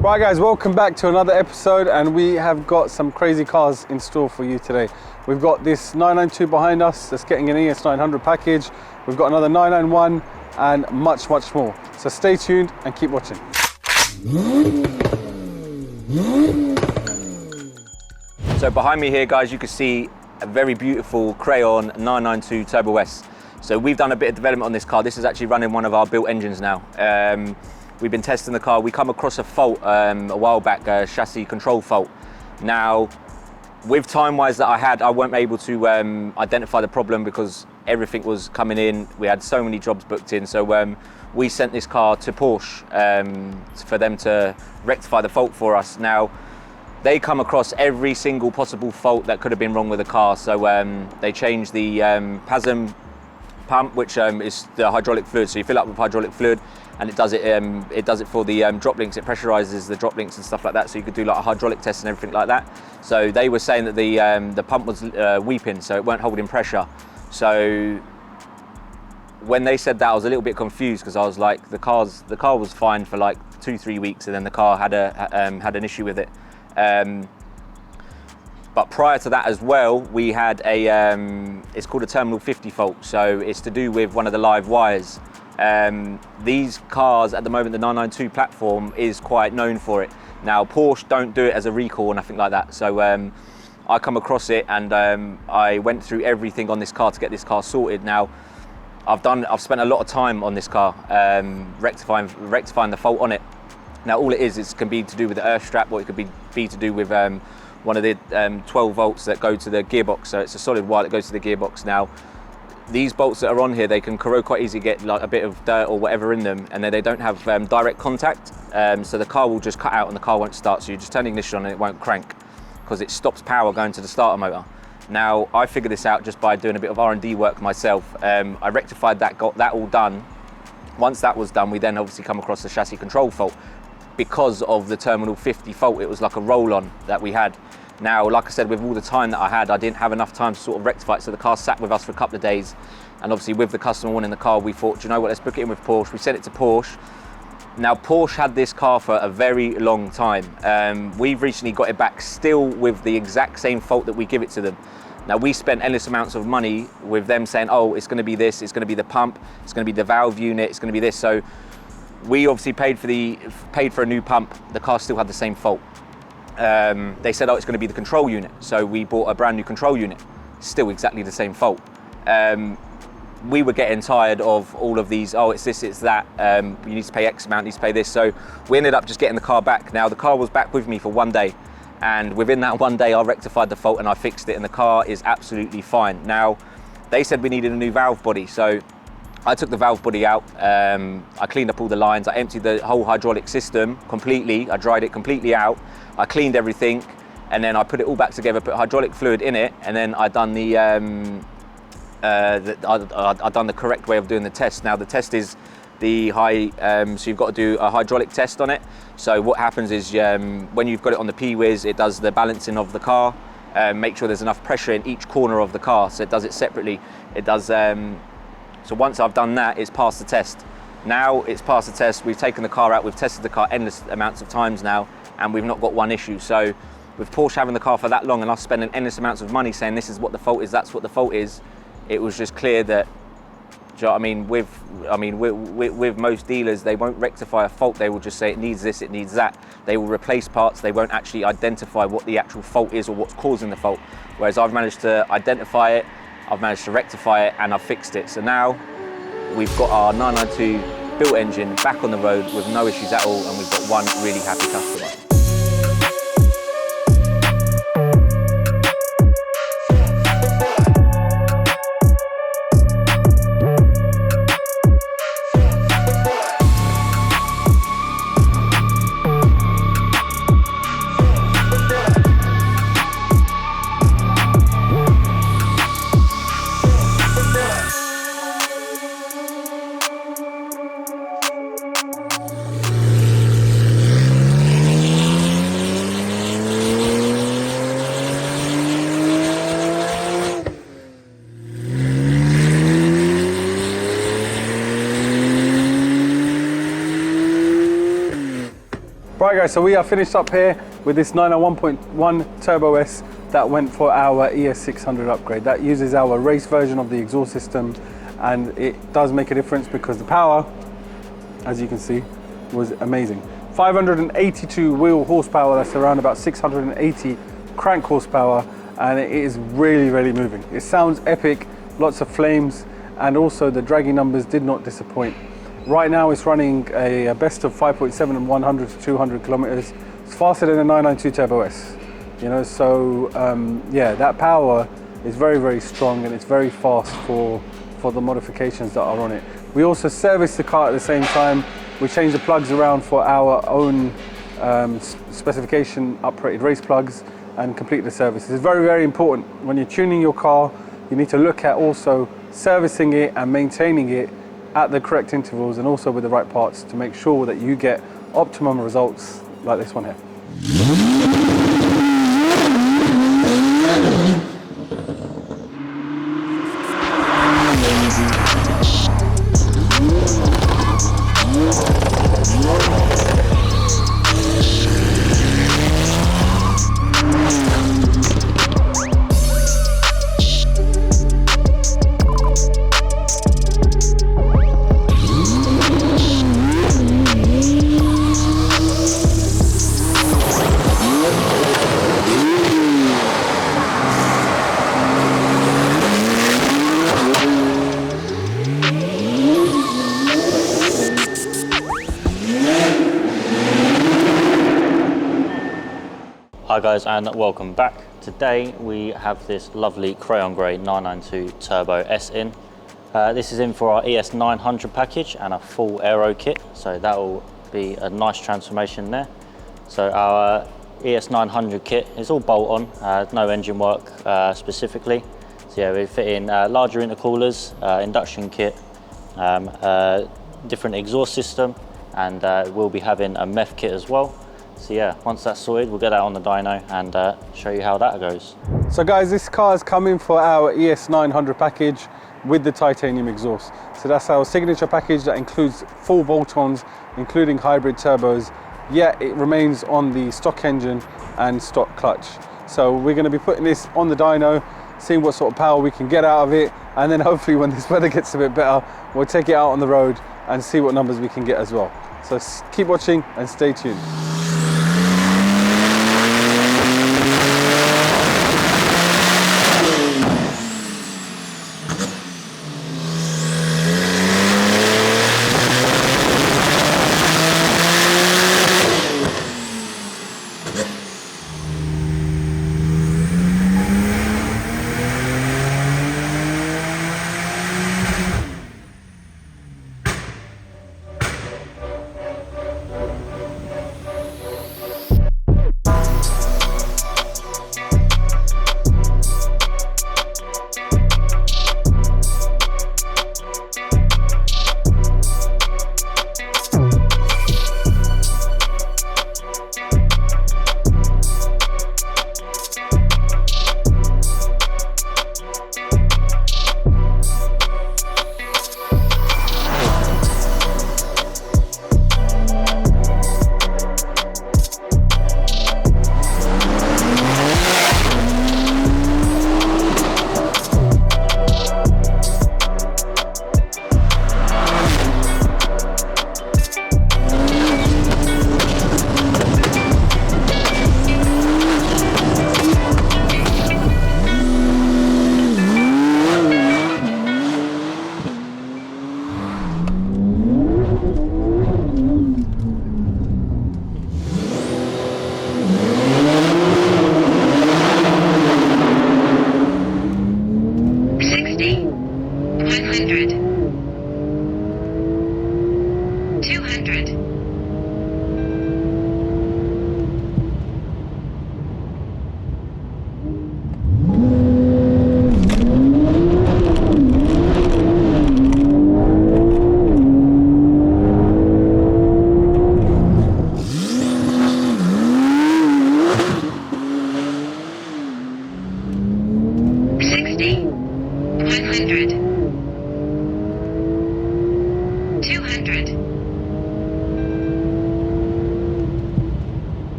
Right guys, welcome back to another episode, and we have got some crazy cars in store for you today. We've got this 992 behind us that's getting an ES900 package. We've got another 991 and much more. So stay tuned and keep watching. So behind me here guys, you can see a very beautiful Crayon 992 Turbo S. So we've done a bit of development on this car. This is actually running one of our built engines now. We've been testing the car. We come across a fault a while back, a chassis control fault. Now, with time-wise that I had, I weren't able to identify the problem because everything was coming in. We had so many jobs booked in. So we sent this car to Porsche for them to rectify the fault for us. Now, they come across every single possible fault that could have been wrong with the car. So they changed the PASM pump, which is the hydraulic fluid. So you fill up with hydraulic fluid, and it does it for the drop links. It pressurizes the drop links and stuff like that, so you could do like a hydraulic test and everything like that. So they were saying that the pump was weeping, so it weren't holding pressure. So when they said that, I was a little bit confused, because I was like, the car was fine for like 2-3 weeks, and then the car had an issue with it. But prior to that as well, we had it's called a terminal 50 fault. So it's to do with one of the live wires. These cars at the moment, the 992 platform is quite known for it. Now Porsche don't do it as a recall or nothing like that. So I come across it, and I went through everything on this car to get this car sorted. Now I've spent a lot of time on this car rectifying the fault on it. Now all it is can be to do with the earth strap, or it could be to do with one of the 12 volts that go to the gearbox. So it's a solid wire that goes to the gearbox. Now these bolts that are on here, they can corrode quite easily, get like a bit of dirt or whatever in them, and then they don't have direct contact, so the car will just cut out and the car won't start. So you just turn the ignition on and it won't crank, because it stops power going to the starter motor. Now I figured this out just by doing a bit of R&D work myself. I rectified that, got that all done. Once that was done, we then obviously come across the chassis control fault. Because of the terminal 50 fault, it was like a roll-on that we had. Now, like I said, with all the time that I had, I didn't have enough time to sort of rectify it, so the car sat with us for a couple of days. And obviously with the customer wanting the car, we thought, do you know what, let's book it in with Porsche. We sent it to Porsche. Now Porsche had this car for a very long time. We've recently got it back still with the exact same fault that we give it to them. Now we spent endless amounts of money with them saying, oh, it's going to be this, it's going to be the pump, it's going to be the valve unit, it's going to be this. So we obviously paid for a new pump. The car still had the same fault. They said, oh, it's going to be the control unit. So we bought a brand new control unit, still exactly the same fault. We were getting tired of all of these, oh, it's this, it's that, you need to pay X amount, you need to pay this. So we ended up just getting the car back. Now the car was back with me for 1 day, and within that 1 day I rectified the fault and I fixed it, and the car is absolutely fine. Now they said we needed a new valve body, so I took the valve body out, I cleaned up all the lines, I emptied the whole hydraulic system completely, I dried it completely out, I cleaned everything, and then I put it all back together, put hydraulic fluid in it, and then I done I done the correct way of doing the test. Now the test is the so you've got to do a hydraulic test on it. So what happens is when you've got it on the P-Wiz, it does the balancing of the car, make sure there's enough pressure in each corner of the car, so it does it separately. It does, so once I've done that, it's passed the test. Now it's passed the test, we've taken the car out, we've tested the car endless amounts of times now, and we've not got one issue. So with Porsche having the car for that long and us spending endless amounts of money saying this is what the fault is, that's what the fault is, it was just clear that, do you know what I mean, with most dealers, they won't rectify a fault, they will just say it needs this, it needs that. They will replace parts, they won't actually identify what the actual fault is or what's causing the fault. Whereas I've managed to identify it, I've managed to rectify it, and I've fixed it. So now we've got our 992 built engine back on the road with no issues at all, and we've got one really happy customer. guys, so we are finished up here with this 991.1 Turbo S that went for our ES600 upgrade. That uses our race version of the exhaust system, and it does make a difference because the power, as you can see, was amazing. 582 wheel horsepower, that's around about 680 crank horsepower, and it is really moving. It sounds epic, lots of flames, and also the draggy numbers did not disappoint. Right now it's running a best of 5.7 and 100 to 200 kilometers. It's faster than a 992 Turbo S, you know, so yeah, that power is very strong, and it's very fast for the modifications that are on it. We also serviced the car at the same time. We changed the plugs around for our own specification uprated race plugs and complete the service. It's very important when you're tuning your car. You need to look at also servicing it and maintaining it at the correct intervals, and also with the right parts, to make sure that you get optimum results like this one here. Hi guys, and welcome back. Today we have this lovely crayon grey 992 Turbo S in. This is in for our ES900 package and a full aero kit, so that will be a nice transformation there. So our ES900 kit is all bolt on, no engine work specifically. So yeah, we fit in larger intercoolers, induction kit, different exhaust system, and we'll be having a MEF kit as well. So yeah, once that's sorted, we'll get that on the dyno and show you how that goes. So guys, this car is coming for our ES900 package with the titanium exhaust. So that's our signature package that includes full bolt-ons, including hybrid turbos, yet it remains on the stock engine and stock clutch. So we're going to be putting this on the dyno, seeing what sort of power we can get out of it, and then hopefully when this weather gets a bit better, we'll take it out on the road and see what numbers we can get as well. So keep watching and stay tuned.